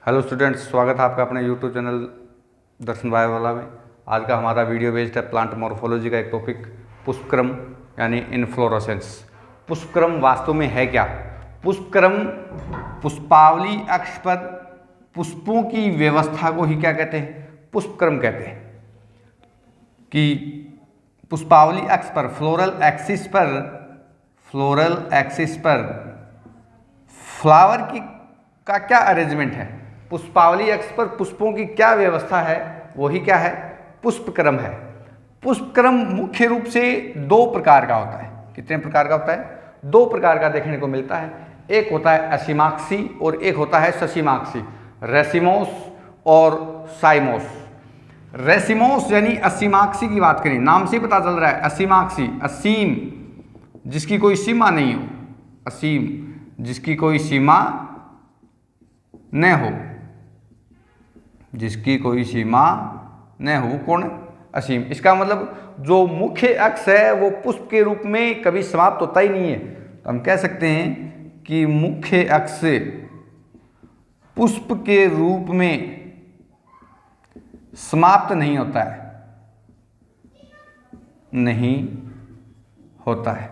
Hello students, स्वागत है आपका अपने यूट्यूब चैनल दर्शन बायोवाला में। आज का हमारा वीडियो बेस्ड है प्लांट मॉर्फोलॉजी का एक टॉपिक पुष्पक्रम यानी इनफ्लोरेसेंस। पुष्पक्रम वास्तव में है क्या? पुष्पक्रम पुष्पावली अक्ष पर पुष्पों की व्यवस्था को ही क्या कहते हैं? पुष्पक्रम कहते हैं। कि पुष्पावली अक्ष पर फ्लोरल एक्सिस पर फ्लावर की का क्या अरेंजमेंट है, पुष्पावली अक्ष पर पुष्पों की क्या व्यवस्था है, वही क्या है? पुष्पक्रम है। पुष्पक्रम मुख्य रूप से दो प्रकार का होता है। कितने प्रकार का होता है? दो प्रकार का देखने को मिलता है। एक होता है असीमाक्षी और एक होता है ससीमाक्षी, रेसिमोस और साइमोस। रेसिमोस यानी असीमाक्षी की बात करें, नाम से पता चल रहा है। असीमाक्षी, असीम जिसकी कोई सीमा नहीं हो, असीम जिसकी कोई सीमा न हो, जिसकी कोई सीमा न हो, कौन? असीम। इसका मतलब जो मुख्य अक्ष है वो पुष्प के रूप में कभी समाप्त होता ही नहीं है। तो हम कह सकते हैं कि मुख्य अक्ष पुष्प के रूप में समाप्त नहीं होता है, नहीं होता है।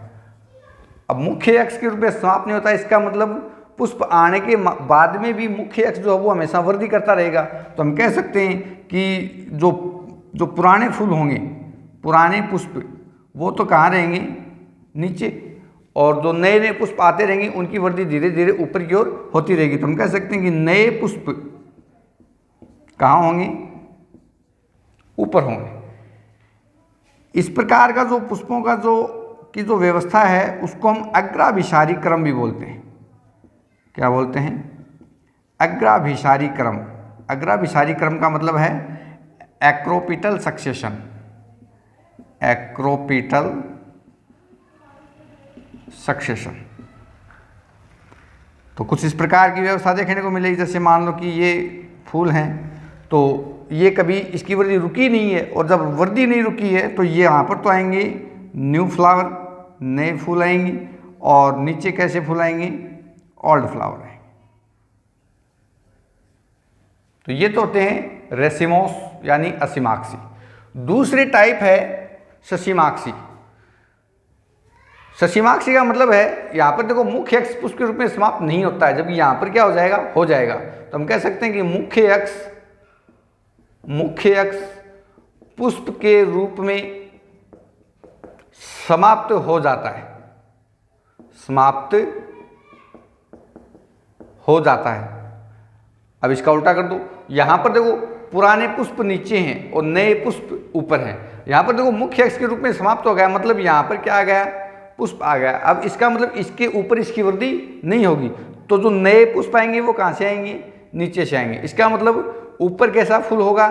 अब मुख्य अक्ष के रूप में समाप्त नहीं होता है, इसका मतलब पुष्प आने के बाद में भी मुख्य अक्ष जो है वो हमेशा वृद्धि करता रहेगा। तो हम कह सकते हैं कि जो पुराने फूल होंगे, पुराने पुष्प, वो तो कहाँ रहेंगे? नीचे। और जो नए नए पुष्प आते रहेंगे उनकी वृद्धि धीरे धीरे ऊपर की ओर होती रहेगी। तो हम कह सकते हैं कि नए पुष्प कहाँ होंगे? ऊपर होंगे। इस प्रकार का जो पुष्पों का जो व्यवस्था है उसको हम अग्राभिसारी क्रम भी बोलते हैं। क्या बोलते हैं? अग्राभिसारी क्रम। अग्राभिसारी क्रम का मतलब है एक्रोपिटल सक्सेशन। Acropetal succession. तो कुछ इस प्रकार की व्यवस्था देखने को मिलेगी। जैसे मान लो कि ये फूल हैं, तो ये कभी इसकी वृद्धि रुकी नहीं है, और जब वृद्धि नहीं रुकी है तो ये यहाँ पर तो आएंगे न्यू फ्लावर, नए फूल आएंगे, और नीचे कैसे फूल आएंगे? ओल्ड फ्लावर है। तो ये तो होते हैं रेसिमोस यानी असीमाक्षी। दूसरी टाइप है ससीमाक्षी। ससीमाक्षी का मतलब है यहां पर देखो मुख्य अक्ष पुष्प के रूप में समाप्त नहीं होता है, जबकि यहां पर क्या हो जाएगा? हो जाएगा। तो हम कह सकते हैं कि मुख्य अक्ष पुष्प के रूप में समाप्त हो जाता है, समाप्त हो जाता है। अब इसका उल्टा कर दो, यहां पर देखो पुराने पुष्प नीचे हैं और नए पुष्प ऊपर हैं। यहां पर देखो मुख्य अक्ष के रूप में समाप्त हो गया, मतलब यहां पर क्या आ गया? पुष्प आ गया। अब इसका मतलब इसके ऊपर इसकी वृद्धि नहीं होगी, तो जो नए पुष्प आएंगे वो कहां से आएंगे? नीचे से आएंगे। इसका मतलब ऊपर कैसा फूल होगा?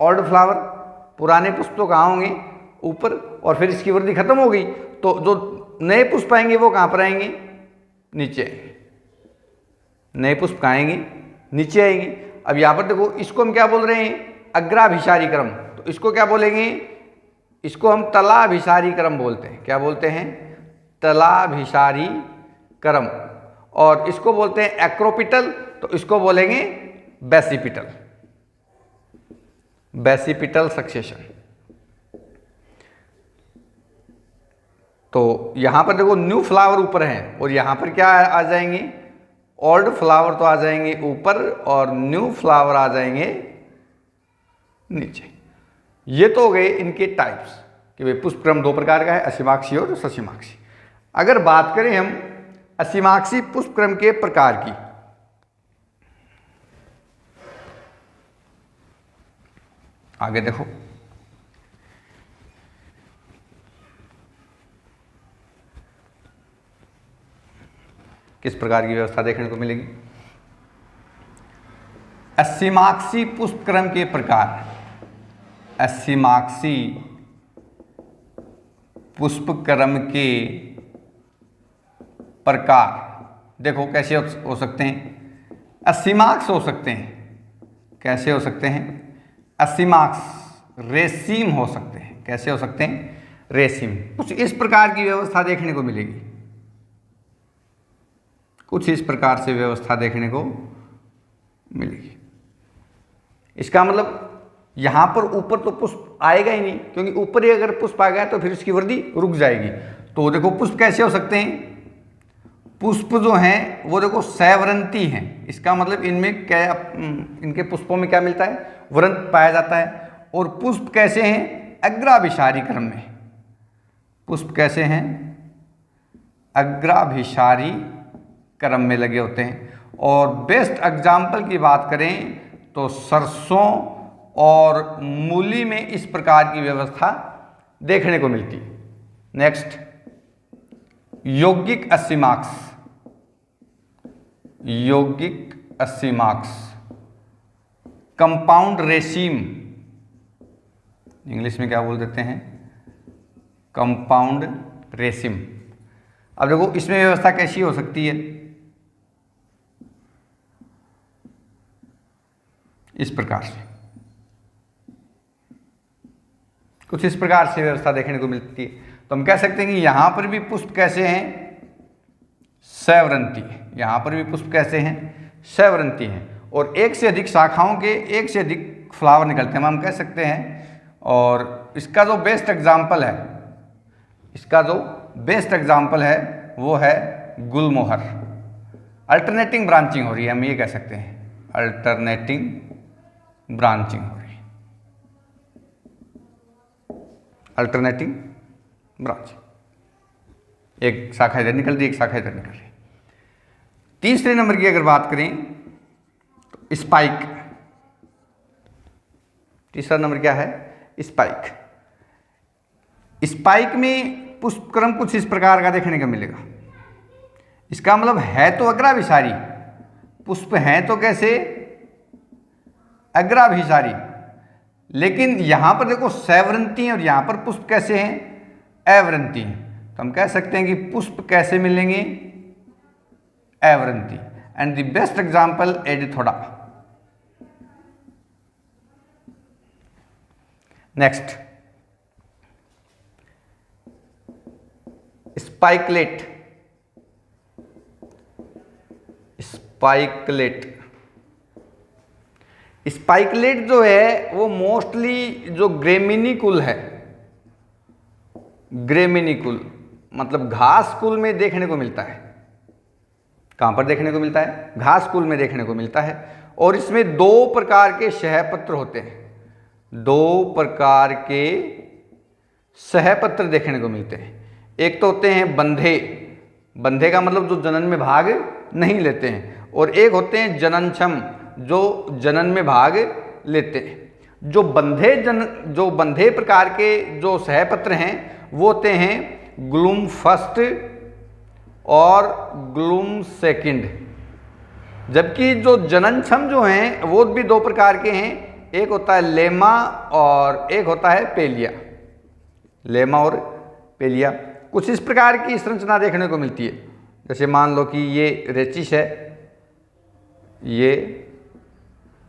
Old flower. पुराने पुष्प तो कहाँ होंगे? ऊपर, और फिर इसकी वृद्धि खत्म हो गई, तो जो नए पुष्प आएंगे वो कहां पर आएंगे? नीचे आएंगे। नए पुष्प कहाँ आएंगे? नीचे आएंगे। अब यहां पर देखो, इसको हम क्या बोल रहे हैं? अग्राभिसारी क्रम। तो इसको क्या बोलेंगे? इसको हम तलाभिसारी क्रम बोलते हैं। क्या बोलते हैं? तलाभिसारी क्रम। और इसको बोलते हैं एक्रोपिटल, तो इसको बोलेंगे बेसिपिटल, बेसिपिटल सक्सेशन। तो यहां पर देखो न्यू फ्लावर ऊपर है, और यहां पर क्या आ जाएंगे? ओल्ड फ्लावर तो आ जाएंगे ऊपर, और न्यू फ्लावर आ जाएंगे नीचे। ये तो हो गए इनके टाइप्स कि भाई पुष्पक्रम दो प्रकार का है, असीमाक्षी और ससीमाक्षी। अगर बात करें हम असीमाक्षी पुष्पक्रम के प्रकार की, आगे देखो, किस प्रकार की व्यवस्था देखने को मिलेगी। असीमाक्षी पुष्पक्रम के प्रकार। असीमाक्षी पुष्पक्रम के प्रकार देखो कैसे हो सकते हैं? असीमाक्ष हो सकते हैं। कैसे हो सकते हैं? असीमाक्ष रेसीम हो सकते हैं। कैसे हो सकते हैं? रेसीम। कुछ इस प्रकार की व्यवस्था देखने को मिलेगी। कुछ इस प्रकार से व्यवस्था देखने को मिलेगी। इसका मतलब यहाँ पर ऊपर तो पुष्प आएगा ही नहीं, क्योंकि ऊपर ही अगर पुष्प आ गया तो फिर उसकी वृद्धि रुक जाएगी। तो देखो पुष्प कैसे हो सकते हैं, पुष्प जो हैं वो देखो सैवरंती हैं। इसका मतलब इनमें क्या, इनके पुष्पों में क्या मिलता है, वृंत पाया जाता है। और पुष्प कैसे हैं, अग्राभिसारी क्रम में। पुष्प कैसे हैं, अग्राभिसारी क्रम में लगे होते हैं। और बेस्ट एग्जाम्पल की बात करें तो सरसों और मूली में इस प्रकार की व्यवस्था देखने को मिलती है। नेक्स्ट, यौगिक 80 मार्क्स। यौगिक 80 मार्क्स, कंपाउंड रेशीम, इंग्लिश में क्या बोल देते हैं, कंपाउंड रेशीम। अब देखो इसमें व्यवस्था कैसी हो सकती है, इस प्रकार से, कुछ इस प्रकार से व्यवस्था देखने को मिलती है। तो हम कह सकते हैं कि यहां पर भी पुष्प कैसे हैं, सैवरंती। यहां पर भी पुष्प कैसे हैं, सैवरंती हैं। और एक से अधिक शाखाओं के एक से अधिक फ्लावर निकलते हैं, हम कह सकते हैं। और इसका जो बेस्ट एग्जाम्पल है, इसका जो बेस्ट एग्जाम्पल है वो है गुलमोहर। अल्टरनेटिंग ब्रांचिंग हो रही है, हम ये कह सकते हैं, अल्टरनेटिंग ब्रांचिंग हो रही है, अल्टरनेटिंग ब्रांचिंग। एक शाखा इधर निकल रही, एक शाखा इधर निकल रही। तीसरे नंबर की अगर बात करें तो स्पाइक। तीसरा नंबर क्या है, स्पाइक। स्पाइक में पुष्पक्रम कुछ इस प्रकार का देखने को मिलेगा। इसका मतलब है तो अग्राभिसारी, पुष्प हैं तो कैसे, अग्राभिसारी, लेकिन यहां पर देखो सैवरंती हैं और यहां पर पुष्प कैसे हैं, अवरंती हैं। तो हम कह सकते हैं कि पुष्प कैसे मिलेंगे, अवरंती। And the best example adhatoda. Next, spikelet. Spikelet, spikelet जो है वो मोस्टली जो ग्रेमिनी कुल है, ग्रेमिनी कुल मतलब घास कुल में देखने को मिलता है। कहां पर देखने को मिलता है, घास कुल में देखने को मिलता है। और इसमें दो प्रकार के सहपत्र होते हैं, दो प्रकार के सहपत्र देखने को मिलते हैं। एक तो होते हैं बंधे, बंधे का मतलब जो जनन में भाग नहीं लेते हैं, और एक होते हैं जननक्षम, जो जनन में भाग लेते हैं। जो बंधे प्रकार के जो सहपत्र हैं वो होते हैं ग्लूम फर्स्ट और ग्लूम सेकंड। जबकि जो जननक्षम जो हैं वो भी दो प्रकार के हैं, एक होता है लेमा और एक होता है पेलिया। लेमा और पेलिया कुछ इस प्रकार की संरचना देखने को मिलती है। जैसे मान लो कि ये रेचिस है, ये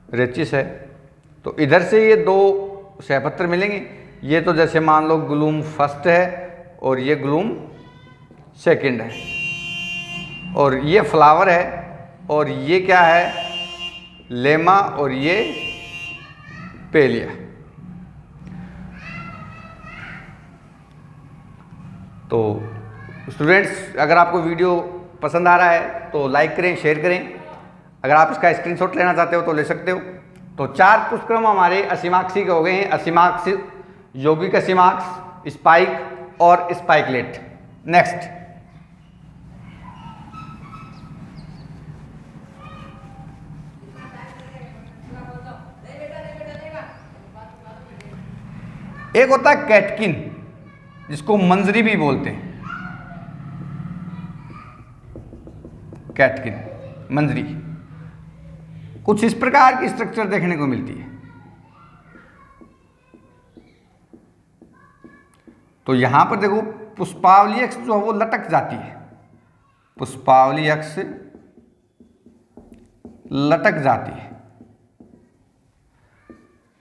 रेचिस है, तो इधर से ये दो सहपत्र मिलेंगे। ये तो जैसे मान लो ग्लूम फर्स्ट है और ये ग्लूम सेकंड है, और ये फ्लावर है, और ये क्या है, लेमा, और ये पेलिया। तो स्टूडेंट्स, अगर आपको वीडियो पसंद आ रहा है तो लाइक करें, शेयर करें। अगर आप इसका स्क्रीनशॉट लेना चाहते हो तो ले सकते हो। तो 4 पुष्पक्रम हमारे 80 मार्क्स के हो गए हैं, 80 मार्क्स, यौगिक 80 मार्क्स, स्पाइक और स्पाइकलेट। नेक्स्ट, एक होता है कैटकिन, जिसको मंजरी भी बोलते हैं, कैटकिन, मंजरी। कुछ इस प्रकार की स्ट्रक्चर देखने को मिलती है। तो यहां पर देखो पुष्पावली अक्ष जो है वो लटक जाती है, पुष्पावली अक्ष लटक जाती है,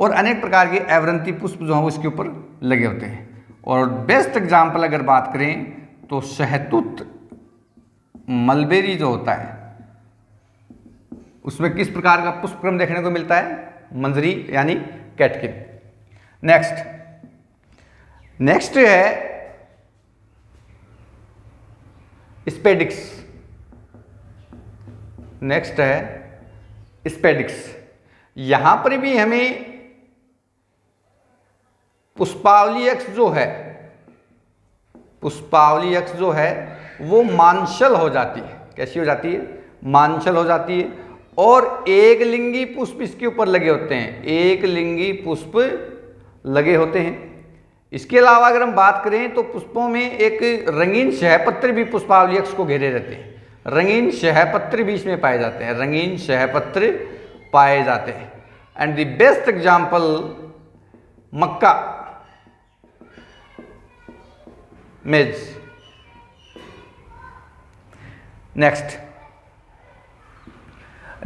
और अनेक प्रकार के अवरंती पुष्प जो हैं वो इसके ऊपर लगे होते हैं। और बेस्ट एग्जाम्पल अगर बात करें तो शहतूत मलबेरी जो होता है, उसमें किस प्रकार का पुष्पक्रम देखने को मिलता है? मंजरी यानी कैटकिन। नेक्स्ट है स्पेडिक्स। नेक्स्ट है स्पेडिक्स। यहां पर भी हमें पुष्पावली अक्ष जो है वो मांसल हो जाती है। कैसी हो जाती है? मांसल हो जाती है। और एक लिंगी पुष्प इसके ऊपर लगे होते हैं, एक लिंगी पुष्प लगे होते हैं। इसके अलावा अगर हम बात करें तो पुष्पों में एक रंगीन सहपत्र भी पुष्पावली अक्ष को घेरे रहते हैं। रंगीन सहपत्र भी इसमें पाए जाते हैं, रंगीन सहपत्र पाए जाते हैं। एंड द बेस्ट एग्जाम्पल मक्का, मेज।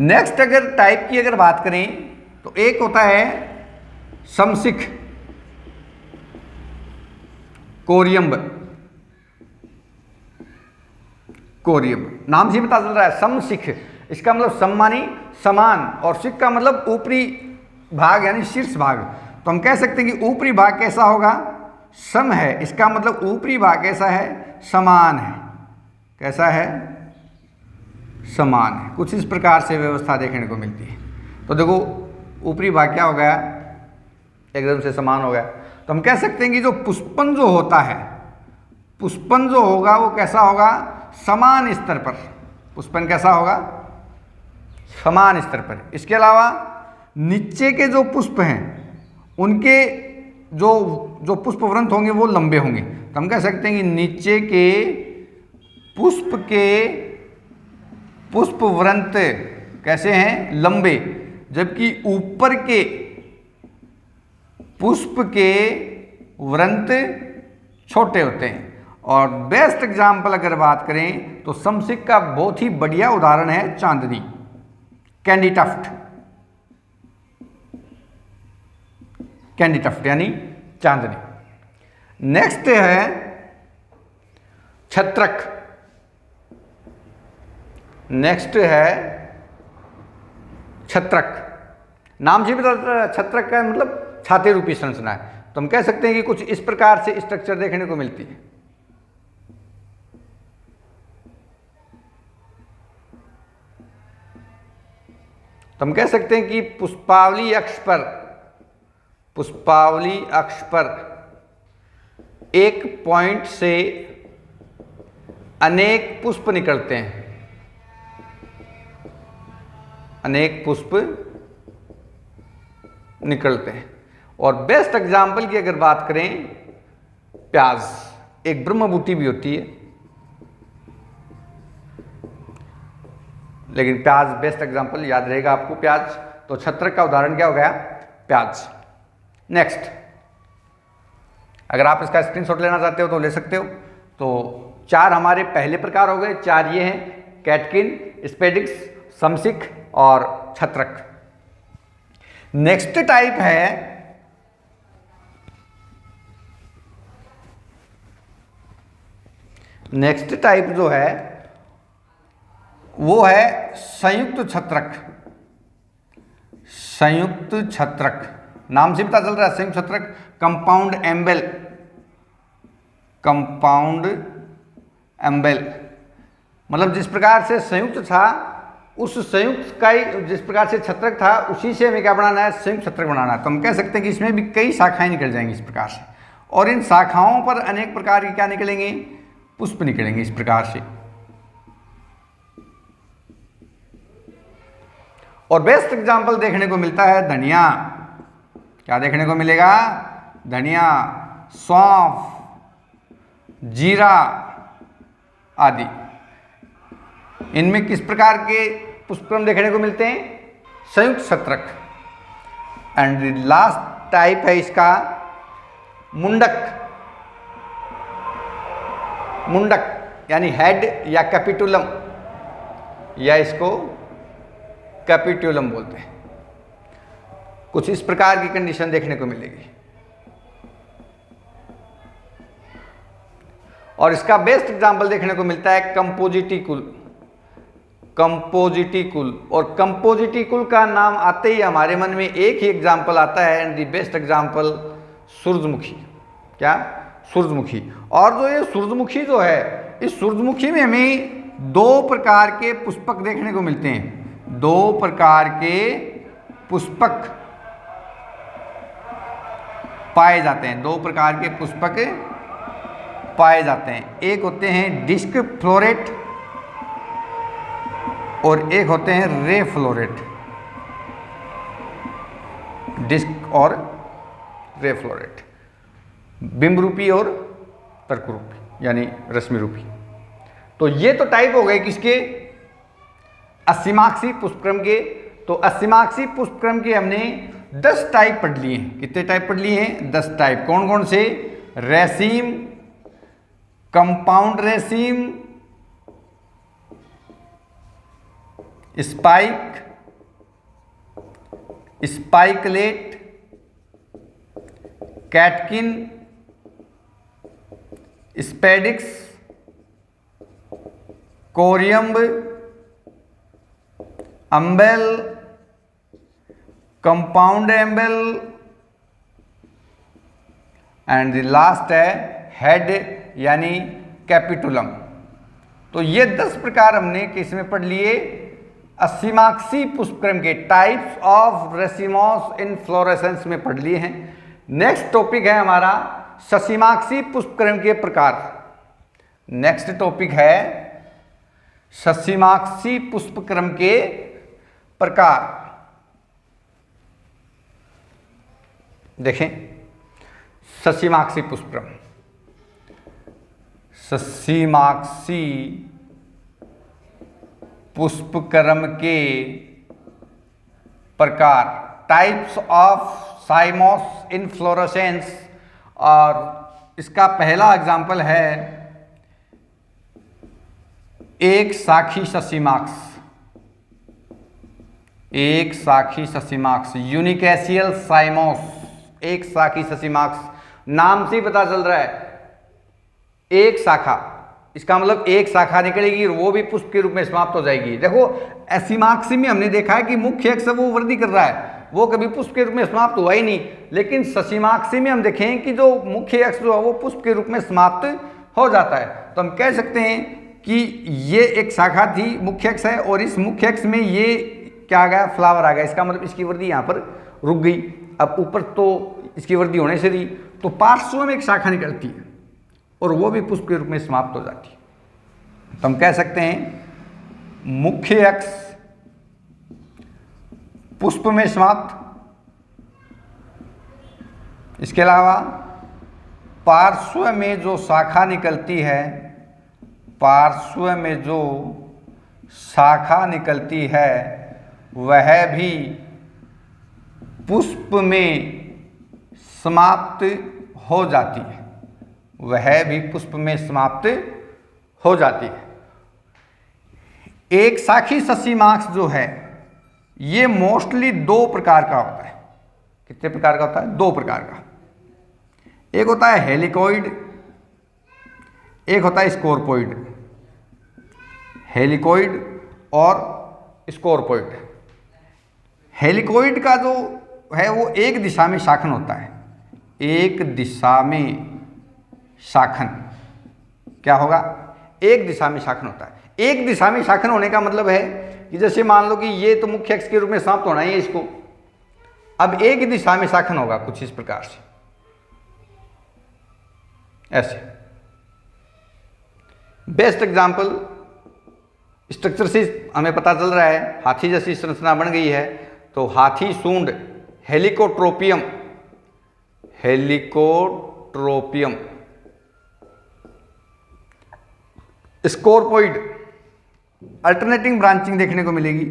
नेक्स्ट अगर टाइप की अगर बात करें तो एक होता है समशिख, कोरियम्ब। नाम से पता चल रहा है समशिख, इसका मतलब सम मानी समान, और शिख का मतलब ऊपरी भाग यानी शीर्ष भाग। तो हम कह सकते हैं कि ऊपरी भाग कैसा होगा? सम है। इसका मतलब ऊपरी भाग कैसा है? समान है। कैसा है? समान है। कुछ इस प्रकार से व्यवस्था देखने को मिलती है। तो देखो ऊपरी भाग क्या हो गया? एकदम से समान हो गया। तो हम कह सकते हैं कि जो पुष्पन जो होता है, पुष्पन जो होगा वो कैसा होगा? समान स्तर पर। पुष्पन कैसा होगा? समान स्तर पर। इसके अलावा नीचे के जो पुष्प हैं उनके जो पुष्पवृंत होंगे वो लंबे होंगे। तो हम कह सकते हैं कि नीचे के पुष्प के पुष्पवृंत कैसे हैं? लंबे, जबकि ऊपर के पुष्प के वृंत छोटे होते हैं। और बेस्ट एग्जाम्पल अगर बात करें तो समशिख का बहुत ही बढ़िया उदाहरण है चांदनी, कैंडी टफ्ट। कैंडी टफ्ट यानी चांदनी। नेक्स्ट है छत्रक। नेक्स्ट है छत्रक। नाम से भी छत्रक का मतलब छाते रूपी संरचना है। तो हम कह सकते हैं कि कुछ इस प्रकार से स्ट्रक्चर देखने को मिलती है। तो हम कह सकते हैं कि पुष्पावली अक्ष पर एक पॉइंट से अनेक पुष्प निकलते हैं। अनेक पुष्प निकलते हैं। और बेस्ट एग्जाम्पल की अगर बात करें, प्याज, एक ब्रह्मबूटी भी होती है, लेकिन प्याज बेस्ट एग्जाम्पल याद रहेगा आपको, प्याज। तो छत्रक का उदाहरण क्या हो गया? प्याज। नेक्स्ट, अगर आप इसका स्क्रीनशॉट लेना चाहते हो तो ले सकते हो। तो 4 हमारे पहले प्रकार हो गए, 4 ये हैं, कैटकिन, स्पेडिक्स, समशिख और छत्रक। नेक्स्ट टाइप है जो है वो है संयुक्त छत्रक। संयुक्त छत्रक नाम से पता चल रहा है, संयुक्त छत्रक, कंपाउंड एम्बेल। कंपाउंड एम्बेल मतलब जिस प्रकार से संयुक्त था, उस संयुक्त का ही जिस प्रकार से छत्रक था उसी से हमें क्या बनाना है? संयुक्त छत्रक बनाना है। तो हम कह सकते हैं कि इसमें भी कई शाखाएं निकल जाएंगी इस प्रकार से, और इन शाखाओं पर अनेक प्रकार के क्या निकलेंगे? पुष्प निकलेंगे इस प्रकार से। और बेस्ट एग्जाम्पल देखने को मिलता है धनिया। क्या देखने को मिलेगा? धनिया, सौंफ, जीरा आदि। इनमें किस प्रकार के पुष्पक्रम देखने को मिलते हैं? संयुक्त छत्रक। एंड लास्ट टाइप है इसका मुंडक। मुंडक यानी हेड या कैपिटुलम, या इसको कैपिटुलम बोलते हैं। कुछ इस प्रकार की कंडीशन देखने को मिलेगी। और इसका बेस्ट एग्जाम्पल देखने को मिलता है कंपोजिटिकुल। कंपोजिटिकुल। और कंपोजिटिकुल का नाम आते ही हमारे मन में एक ही एग्जाम्पल आता है, एंड द बेस्ट एग्जाम्पल सूरजमुखी। क्या? सूरजमुखी। और जो ये सूरजमुखी जो है, इस सूरजमुखी में हमें दो प्रकार के पुष्पक देखने को मिलते हैं। दो प्रकार के पुष्पक पाए जाते हैं। दो प्रकार के पुष्पक पाए जाते हैं। एक होते हैं डिस्क फ्लोरेट और एक होते हैं रे फ्लोरेट। डिस्क और रे फ्लोरेट, बिंब रूपी और तर्क रूपी यानी रश्मि रूपी। तो ये तो टाइप हो गए किसके? अस्सीमाक्षी पुष्पक्रम के। तो अस्सीमाक्षी पुष्पक्रम के हमने 10 टाइप पढ़ लिए हैं। कितने टाइप पढ़ लिए हैं? 10 टाइप। कौन कौन से? Raceme, compound raceme, spike, spikelet, catkin, spadix, corymb, umbel, compound umbel and the last है हेड यानी कैपिटुलम। तो ये 10 प्रकार हमने किस में पढ़ लिए? अस्सीमाक्षी पुष्पक्रम के टाइप्स ऑफ रेसिमोस इनफ्लोरेसेंस में पढ़ लिए हैं। नेक्स्ट टॉपिक है हमारा ससीमाक्षी पुष्पक्रम के प्रकार। नेक्स्ट टॉपिक है ससीमाक्षी पुष्पक्रम के प्रकार। देखें, ससीमाक्षी पुष्पक्रम, ससीमाक्षी पुष्पक्रम के प्रकार, टाइप्स ऑफ साइमोस इनफ्लोरेसेंस। और इसका पहला एग्जाम्पल है एक शाखी ससीमाक्स। एक शाखी ससीमाक्स, यूनिकैसियल साइमोस। एक शाखी ससीमाक्स, नाम से ही पता चल रहा है एक शाखा, इसका मतलब एक शाखा निकलेगी और वो भी पुष्प के रूप में समाप्त हो जाएगी। देखो अस्सीमाक्षी में हमने देखा है कि मुख्य अक्ष वो वृद्धि कर रहा है, वो कभी पुष्प के रूप में समाप्त हुआ ही नहीं। लेकिन ससीमाक्षी में हम देखें कि जो मुख्य अक्ष जो है वो पुष्प के रूप में समाप्त हो जाता है। तो हम कह सकते हैं कि ये एक शाखा थी, मुख्य अक्ष है, और इस मुख्य अक्ष में ये क्या आ गया? फ्लावर आ गया। इसका मतलब इसकी वृद्धि यहाँ पर रुक गई। अब ऊपर तो इसकी वृद्धि होने से रही, तो पार्श्व में एक शाखा निकलती है और वो भी पुष्प के रूप में समाप्त हो जाती है। तो हम कह सकते हैं मुख्य अक्ष पुष्प में समाप्त, इसके अलावा पार्श्व में जो शाखा निकलती है, पार्श्व में जो शाखा निकलती है वह भी पुष्प में समाप्त हो जाती है। वह भी पुष्प में समाप्त हो जाती है। एक शाखी ससीमाक्स जो है ये मोस्टली 2 प्रकार का होता है। कितने प्रकार का होता है? 2 प्रकार का। एक होता है हेलिकोइड, एक होता है स्कोरपोइड। हेलिकोइड और स्कोरपोइड। हेलिकोइड का जो है वो एक दिशा में शाखन होता है। एक दिशा में शाखन क्या होगा? एक दिशा में शाखन होता है। एक दिशा में शाखन होने का मतलब है कि जैसे मान लो कि ये तो मुख्य अक्ष के रूप में समाप्त होना ही है इसको, अब एक ही दिशा में शाखन होगा कुछ इस प्रकार से, ऐसे। बेस्ट एग्जाम्पल स्ट्रक्चर से हमें पता चल रहा है, हाथी जैसी संरचना बन गई है, तो हाथी सूंड हेलिकोट्रोपियम, हेलिकोट्रोपियम। स्कोरपोइड अल्टरनेटिंग ब्रांचिंग देखने को मिलेगी।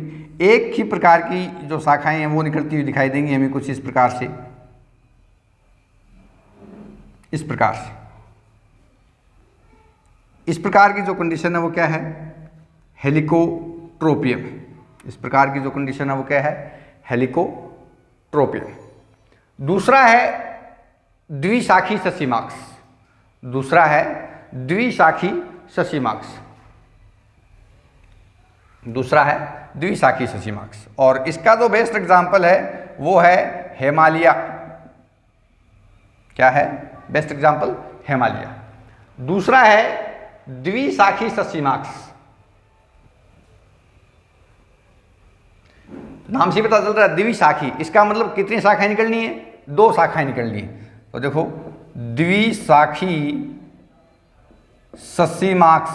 एक ही प्रकार की जो शाखाएं हैं वो निकलती हुई दिखाई देंगी हमें कुछ इस प्रकार से, इस प्रकार से। इस प्रकार की जो कंडीशन है वो क्या है? हेलिकोट्रोपियम। इस प्रकार की जो कंडीशन है वो क्या है? हेलिकोट्रोपियम। दूसरा है द्विशाखी ससीमाक्स। दूसरा है द्विशाखी ससीमाक्स। दूसरा है द्विशाखी ससीमाक्स। और इसका जो बेस्ट एग्जाम्पल है वो है हिमालय। क्या है बेस्ट एग्जाम्पल? हिमालय। दूसरा है द्विशाखी ससीमाक्स। नाम से पता चल रहा है द्विशाखी, इसका मतलब कितनी शाखाएं निकलनी है? 2 शाखाएं निकलनी है। तो देखो द्विशाखी ससीमाक्स,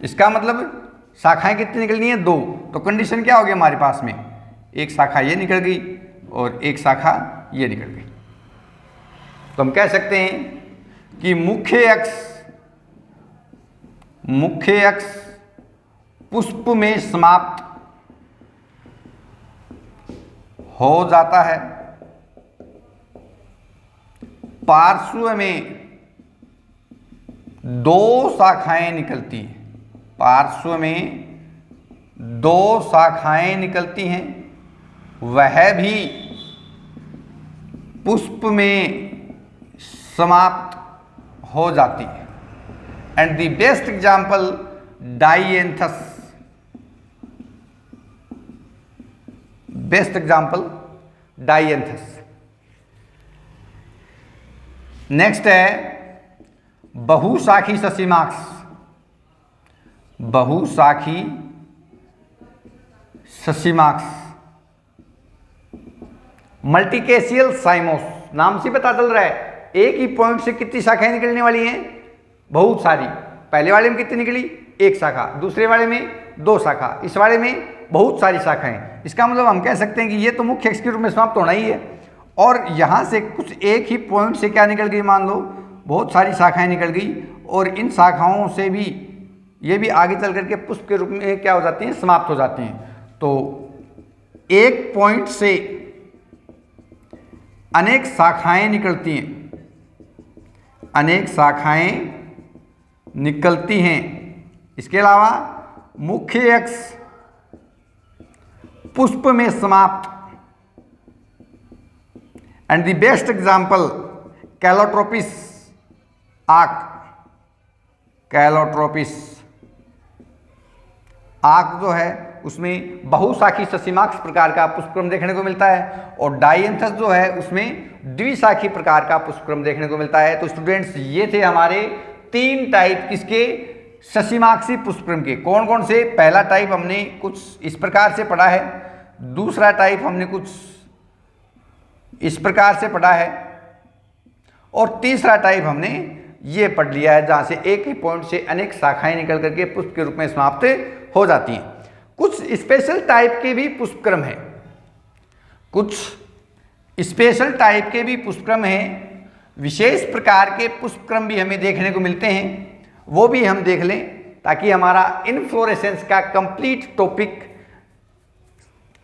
इसका मतलब शाखाएं कितनी निकलनी है? 2। तो कंडीशन क्या होगी हमारे पास में? एक शाखा ये निकल गई और एक शाखा ये निकल गई। तो हम कह सकते हैं कि मुख्य अक्ष पुष्प में समाप्त हो जाता है, पार्श्व में 2 शाखाएं निकलती हैं, पार्श्व में 2 शाखाएं निकलती हैं, वह भी पुष्प में समाप्त हो जाती है। And the best example dianthus, best example dianthus. Next है बहुशाखी ससीमाक्स, बहुशाखी ससीमाक्स। मल्टीकेशियल साइमोस, नाम से पता चल रहा है एक ही पॉइंट से कितनी शाखाएं निकलने वाली हैं? बहुत सारी। पहले वाले में कितनी निकली? 1 शाखा, दूसरे वाले में 2 शाखा, इस वाले में बहुत सारी शाखाएं। इसका मतलब हम कह सकते हैं कि ये तो मुख्य अक्ष के रूप में समाप्त होना ही है। और यहाँ से कुछ एक ही पॉइंट से क्या निकल गई? मान लो बहुत सारी शाखाएं निकल गई और इन शाखाओं से भी ये भी आगे चल करके पुष्प के रूप में क्या हो जाती हैं? समाप्त हो जाती हैं। तो एक पॉइंट से अनेक शाखाएं निकलती हैं, अनेक शाखाएं निकलती हैं। इसके अलावा मुख्य अक्ष पुष्प में समाप्त। And the best example Calotropis आक, कैलोट्रोपिस आक जो है उसमें बहुशाखी ससीमाक्स प्रकार का पुष्पक्रम देखने को मिलता है और डाइएंथस जो है उसमें द्विशाखी प्रकार का पुष्पक्रम देखने को मिलता है। तो स्टूडेंट्स ये थे हमारे 3 टाइप किसके? ससीमाक्सी पुष्पक्रम के। कौन कौन से? पहला टाइप हमने कुछ इस प्रकार से पढ़ा है, दूसरा टाइप हमने कुछ इस प्रकार से पढ़ा है और तीसरा टाइप हमने ये पढ़ लिया है जहाँ से एक ही पॉइंट से अनेक शाखाएं निकल करके पुष्प के रूप में समाप्त हो जाती हैं। कुछ स्पेशल टाइप के भी पुष्पक्रम हैं, कुछ स्पेशल टाइप के भी पुष्पक्रम हैं, विशेष प्रकार के पुष्पक्रम भी हमें देखने को मिलते हैं, वो भी हम देख लें ताकि हमारा इनफ्लोरेसेंस का कंप्लीट टॉपिक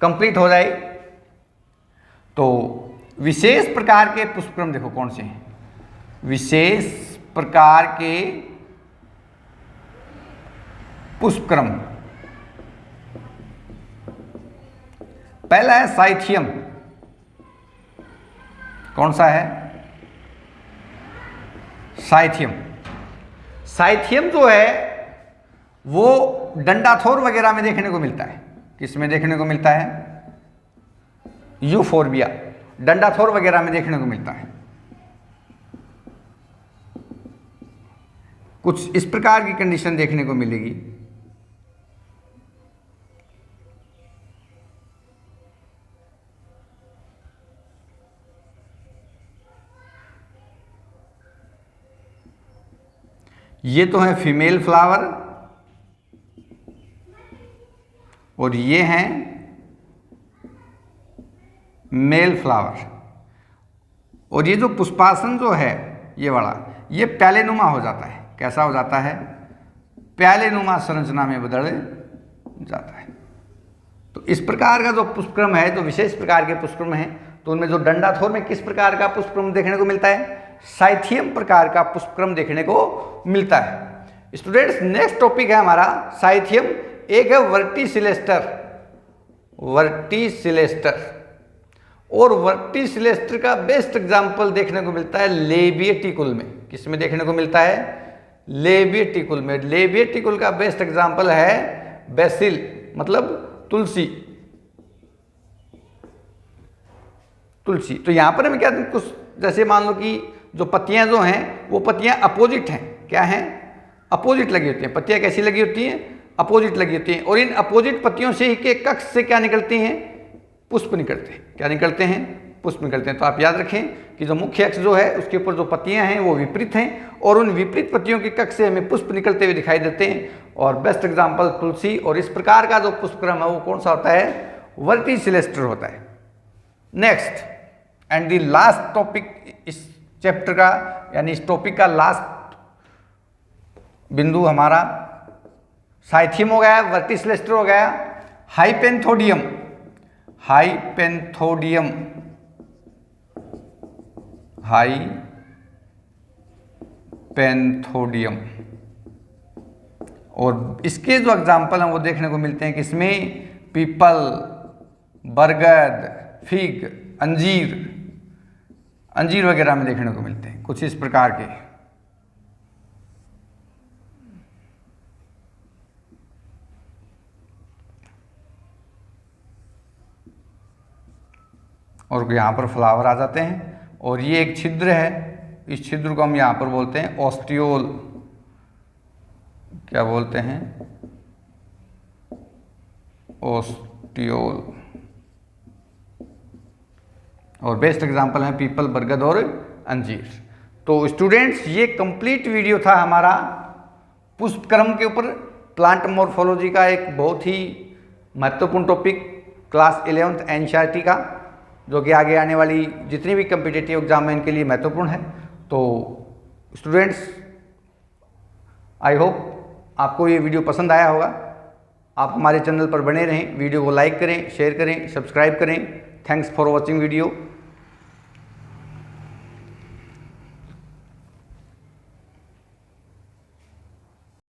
कंप्लीट हो जाए। तो विशेष प्रकार के पुष्पक्रम देखो कौन से हैं? विशेष प्रकार के पुष्पक्रम, पहला है साइथियम। कौन सा है? साइथियम। साइथियम जो है वो डंडाथोर वगैरह में देखने को मिलता है। किस में देखने को मिलता है? यूफोर्बिया, डंडाथोर वगैरह में देखने को मिलता है। कुछ इस प्रकार की कंडीशन देखने को मिलेगी। ये तो है फीमेल फ्लावर और ये हैं मेल फ्लावर। और ये जो पुष्पासन जो है ये वाला, ये प्यालेनुमा हो जाता है। कैसा हो जाता है? प्यालेनुमा संरचना में बदल जाता है। तो इस प्रकार का जो पुष्पक्रम है, जो विशेष प्रकार के पुष्पक्रम है, तो उनमें जो डंडाथोर में किस प्रकार का पुष्पक्रम देखने को मिलता है? साइथियम प्रकार का पुष्पक्रम देखने को मिलता है। स्टूडेंट्स नेक्स्ट टॉपिक है हमारा साइथियम। एक है वर्टिसिलेस्टर, वर्टिसिलेस्टर। और वर्टिसिलेस्टर का बेस्ट एग्जांपल देखने को मिलता है लेबिएटिकुल में। किस में देखने को मिलता है? लेबिएटिकुल में। लेबिएटिकुल का बेस्ट एग्जाम्पल है बेसिल, मतलब तुलसी। तुलसी तो यहाँ पर हमें क्या, कुछ जैसे मान लो कि जो पत्तियाँ जो हैं वो पत्तियाँ अपोजिट हैं। क्या हैं? अपोजिट लगी होती हैं। पत्तियाँ कैसी लगी होती हैं? अपोजिट लगी होती हैं। और इन अपोजिट पत्तियों से ही के कक्ष से क्या निकलती हैं? पुष्प निकलते हैं। क्या निकलते हैं? पुष्प निकलते हैं। तो आप याद रखें कि जो मुख्य अक्ष जो है उसके ऊपर जो पत्तियां हैं वो विपरीत हैं, और उन विपरीत पत्तियों के कक्ष से हमें पुष्प निकलते हुए दिखाई देते हैं। और बेस्ट एग्जाम्पल तुलसी। और इस प्रकार का जो पुष्पक्रम है वो कौन सा होता है? वर्टिसिलेस्टर होता है। Next and the last topic इस चैप्टर का, यानी इस टॉपिक का लास्ट बिंदु हमारा साइथियम हो गया, वर्टिसिलेस्टर हो गया, हाइपेंथोडियम। Hypanthodium, hypanthodium. और इसके जो एग्जाम्पल हैं वो देखने को मिलते हैं किसमें? पीपल, बरगद, फिग, अंजीर, अंजीर वगैरह में देखने को मिलते हैं कुछ इस प्रकार के। और यहाँ पर फ्लावर आ जाते हैं। और ये एक छिद्र है, इस छिद्र को हम यहाँ पर बोलते हैं ऑस्टियोल। क्या बोलते हैं? ऑस्टियोल। और बेस्ट एग्जाम्पल हैं पीपल, बरगद और अंजीर। तो स्टूडेंट्स ये कंप्लीट वीडियो था हमारा पुष्पक्रम के ऊपर, प्लांट मॉर्फोलॉजी का एक बहुत ही महत्वपूर्ण टॉपिक क्लास 11th एनसीईआरटी का, जो कि आगे आने वाली जितनी भी कम्पिटिटिव एग्जाम है इनके लिए महत्वपूर्ण है। तो स्टूडेंट्स आई होप आपको ये वीडियो पसंद आया होगा। आप हमारे चैनल पर बने रहें, वीडियो को लाइक करें, शेयर करें, सब्सक्राइब करें। Thanks for watching video.